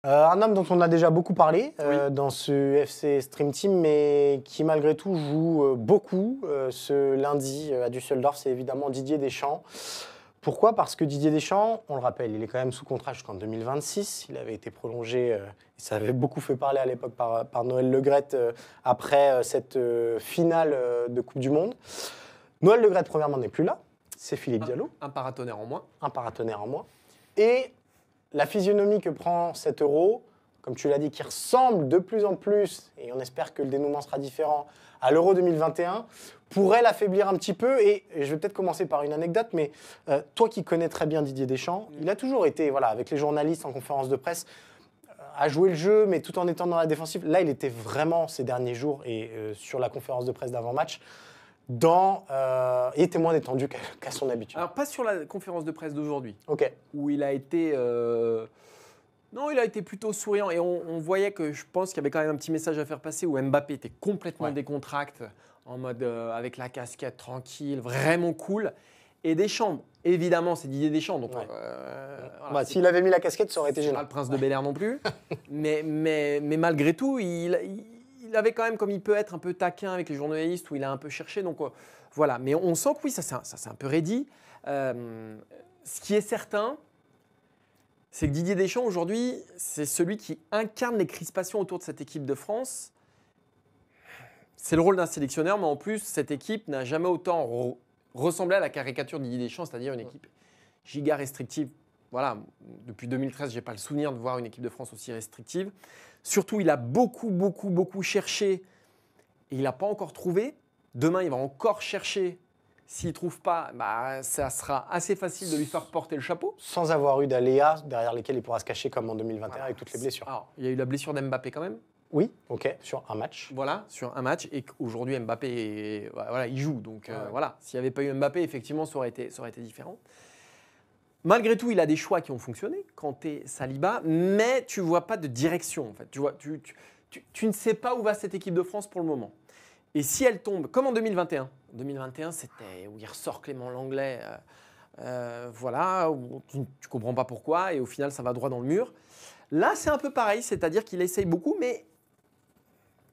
Un homme dont on a déjà beaucoup parlé Oui. dans ce FC Stream Team, mais qui malgré tout joue beaucoup ce lundi à Düsseldorf, c'est évidemment Didier Deschamps. Pourquoi? Parce que Didier Deschamps, on le rappelle, il est quand même sous contrat jusqu'en 2026. Il avait été prolongé, et ça avait beaucoup fait parler à l'époque par Noël Le Graët après cette finale de Coupe du Monde. Noël Le Graët, premièrement, n'est plus là. C'est Philippe Diallo, Un paratonnerre en moins. un paratonnerre en moins. Et la physionomie que prend cet Euro, comme tu l'as dit, qui ressemble de plus en plus, et on espère que le dénouement sera différent, à l'Euro 2021, pourrait l'affaiblir un petit peu. Et je vais peut-être commencer par une anecdote, mais toi qui connais très bien Didier Deschamps, il a toujours été, voilà, avec les journalistes en conférence de presse, à jouer le jeu, mais tout en étant dans la défensive. Là, il était vraiment, ces derniers jours, et sur la conférence de presse d'avant-match, il était moins détendu qu'à son habitude. Alors, pas sur la conférence de presse d'aujourd'hui, Ok. où il a été... Non, il a été plutôt souriant. Et on voyait que je pense qu'il y avait quand même un petit message à faire passer où Mbappé était complètement décontracté, en mode avec la casquette tranquille, vraiment cool. Et Deschamps, évidemment, c'est Didier Deschamps. Donc, voilà, S'il avait mis la casquette, ça aurait été pas gênant. le prince de Bel-Air non plus. mais malgré tout, il avait quand même, comme il peut être, un peu taquin avec les journalistes, où il a un peu cherché. Donc voilà. Mais on sent que oui, ça c'est un peu raidi. Ce qui est certain, c'est que Didier Deschamps, aujourd'hui, c'est celui qui incarne les crispations autour de cette équipe de France. C'est le rôle d'un sélectionneur, mais en plus, cette équipe n'a jamais autant ressemblé à la caricature de Didier Deschamps, c'est-à-dire une équipe giga restrictive. Voilà, depuis 2013, je n'ai pas le souvenir de voir une équipe de France aussi restrictive. Surtout, il a beaucoup cherché et il n'a pas encore trouvé. Demain, il va encore chercher. S'il ne trouve pas, ça sera assez facile de lui faire porter le chapeau. Sans avoir eu d'aléas derrière lesquels il pourra se cacher comme en 2021 avec toutes les blessures. Alors, il y a eu la blessure d'Mbappé quand même. Oui, ok, sur un match. Voilà, sur un match. Et qu'aujourd'hui, Mbappé, voilà, il joue. Donc voilà, s'il n'y avait pas eu Mbappé, effectivement, ça aurait été différent. Malgré tout, il a des choix qui ont fonctionné, Kanté, Saliba, mais tu ne vois pas de direction. En fait. Tu ne sais pas où va cette équipe de France pour le moment. Et si elle tombe, comme en 2021, 2021, c'était où il ressort Clément Langlais, voilà, où tu ne comprends pas pourquoi, et au final, ça va droit dans le mur. Là, c'est un peu pareil, c'est-à-dire qu'il essaye beaucoup, mais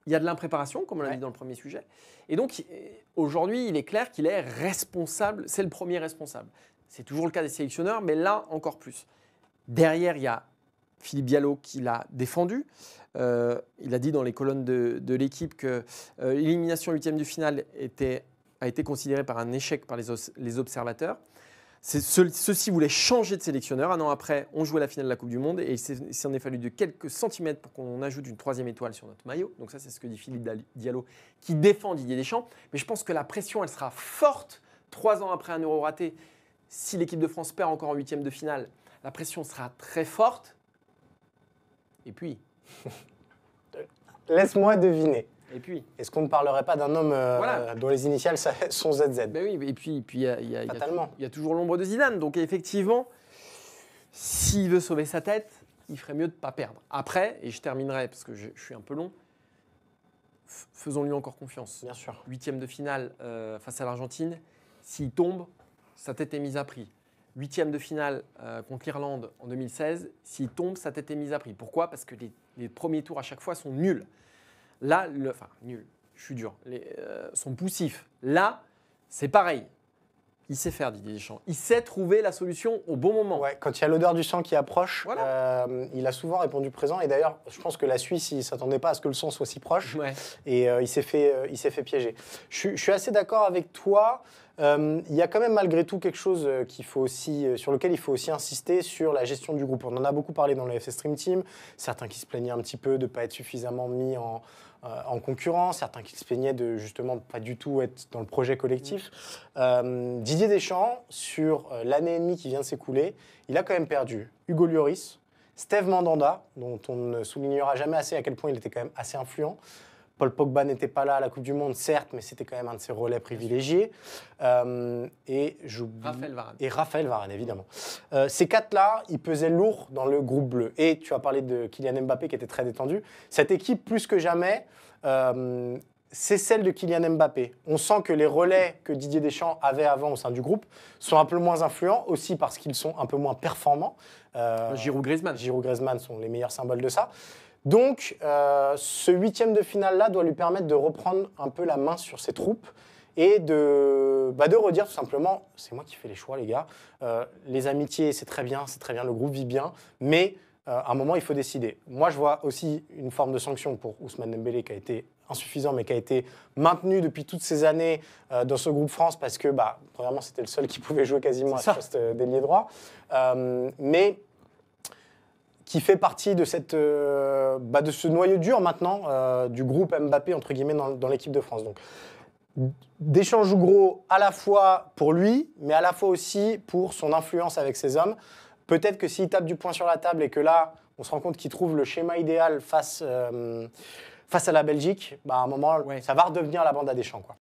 il y a de l'impréparation, comme on l'a dit dans le premier sujet. Et donc, aujourd'hui, il est clair qu'il est responsable, c'est le premier responsable. C'est toujours le cas des sélectionneurs, mais là, encore plus. Derrière, il y a Philippe Diallo qui l'a défendu. Il a dit dans les colonnes de l'équipe que l'élimination en huitième de finale a été considérée par un échec par les observateurs. Ceux-ci voulaient changer de sélectionneur. Un an après, on jouait la finale de la Coupe du Monde et il s'en est fallu de quelques centimètres pour qu'on ajoute une troisième étoile sur notre maillot. Donc ça, c'est ce que dit Philippe Diallo qui défend Didier Deschamps. Mais je pense que la pression, elle sera forte 3 ans après un Euro raté. Si l'équipe de France perd encore en huitième de finale, la pression sera très forte. Et puis... Laisse-moi deviner. Et puis, est-ce qu'on ne parlerait pas d'un homme dont les initiales sont ZZ? Ben oui, et puis il Fatalement. y a toujours l'ombre de Zidane. Donc effectivement, s'il veut sauver sa tête, il ferait mieux de ne pas perdre. Après, et je terminerai parce que je suis un peu long, faisons-lui encore confiance. Bien sûr. Huitième de finale face à l'Argentine, s'il tombe, sa tête est mise à prix. Huitième de finale contre l'Irlande en 2016, s'il tombe, sa tête est mise à prix. Pourquoi? Parce que les premiers tours à chaque fois sont nuls. Là, enfin, nul, je suis dur, sont poussifs. Là, c'est pareil. Il sait faire Didier Deschamps. Il sait trouver la solution au bon moment. Ouais, quand il y a l'odeur du sang qui approche, Voilà. il a souvent répondu présent. Et d'ailleurs, je pense que la Suisse, il ne s'attendait pas à ce que le sang soit si proche. Ouais. Et il s'est fait piéger. Je suis assez d'accord avec toi. Il y a quand même malgré tout quelque chose sur lequel il faut aussi insister sur la gestion du groupe. On en a beaucoup parlé dans le FC Stream Team. Certains qui se plaignaient un petit peu de ne pas être suffisamment mis en concurrence, certains qui se plaignaient de justement pas du tout être dans le projet collectif. Didier Deschamps, sur l'année et demie qui vient de s'écouler, il a quand même perdu Hugo Lloris, Steve Mandanda, dont on ne soulignera jamais assez à quel point il était quand même assez influent. Paul Pogba n'était pas là à la Coupe du Monde, certes, mais c'était quand même un de ses relais privilégiés. Et Raphaël Varane, évidemment. Ces 4-là, ils pesaient lourd dans le groupe bleu. Et tu as parlé de Kylian Mbappé qui était très détendu. Cette équipe, plus que jamais, c'est celle de Kylian Mbappé. On sent que les relais que Didier Deschamps avait avant au sein du groupe sont un peu moins influents, aussi parce qu'ils sont un peu moins performants. Giroud, Griezmann. Giroud, Griezmann sont les meilleurs symboles de ça. Donc, ce 8e de finale-là doit lui permettre de reprendre un peu la main sur ses troupes et de redire tout simplement, c'est moi qui fais les choix, les gars. Les amitiés, c'est très bien, le groupe vit bien, mais à un moment, il faut décider. Moi, je vois aussi une forme de sanction pour Ousmane Dembélé qui a été insuffisant, mais qui a été maintenu depuis toutes ces années dans ce groupe France parce que, premièrement, c'était le seul qui pouvait jouer quasiment à ce poste d'ailier droit. Mais qui fait partie de, de ce noyau dur maintenant du groupe Mbappé, entre guillemets, dans l'équipe de France. Donc, Deschamps joue gros à la fois pour lui, mais à la fois aussi pour son influence avec ses hommes. Peut-être que s'il tape du poing sur la table et que là, on se rend compte qu'il trouve le schéma idéal face à la Belgique, à un moment, ça va redevenir la bande à Deschamps, quoi.